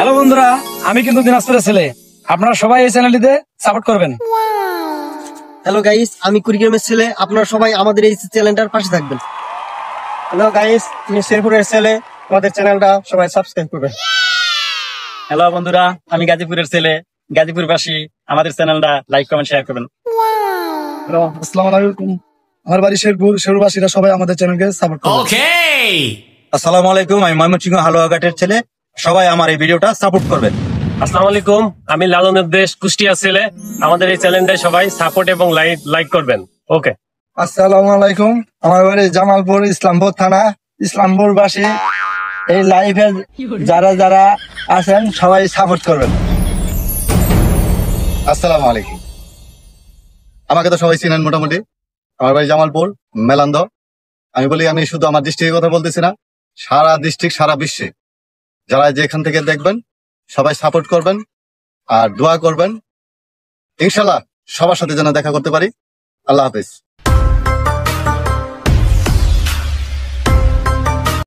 Hello বন্ধুরা, আমি কিন্তু দিনাজপুরের ছেলে। আপনারা সবাই এই চ্যানেলটিতে সাপোর্ট করবেন। হ্যালো গাইস, আমি কুড়িগ্রামের ছেলে। আপনারা সবাই আমাদের এই চ্যানেলটার পাশে থাকবেন। হ্যালো গাইস, আমি শেরপুরের ছেলে। আমাদের চ্যানেলটা সবাই সাবস্ক্রাইব করবেন। হ্যালো বন্ধুরা, আমি গাজীপুরের ছেলে। গাজীপুরবাসী আমাদের চ্যানেলটা লাইক কমেন্ট শেয়ার করবেন। হ্যালো, আসসালামু আলাইকুম। আমার বাড়ি শেরপুর, শেরপুরবাসীরা সবাই আমাদের চ্যানেলকে সাপোর্ট করবেন। আসসালামু আলাইকুম, আমি ময়মনসিংহ হালুয়াঘাটের ছেলে। সবাই আমার এই ভিডিওটা সাপোর্ট করবেন। আসসালামু আলাইকুম, আমি লালনের দেশ কুষ্টিয়া ছেলে। আমাদের এই চ্যানেলটা সবাই সাপোর্ট এবং লাইক করবেন। ওকে। আসসালামু আলাইকুম, আমার বাড়ি জামালপুর, ইসলামপুর থানা, ইসলামপুরবাসী এই লাইভে যারা যারা আছেন সবাই সাপোর্ট করবেন। আসসালামু আলাইকুম। আমাকে তো সবাই চিনেন মোটামুটি। আমার বাড়ি জামালপুর, মেলান্দ। আমি বলি, আমি শুধু আমার ডিস্ট্রিক্টের কথা বলতেছি না, সারা ডিস্ট্রিক্ট, সারা বিশ্বে যারা যেখান থেকে দেখবেন সবাই সাপোর্ট করবেন আর দোয়া করবেন। ইনশাল্লাহ সবার সাথে যেন দেখা করতে পারি। আল্লাহ হাফেজ।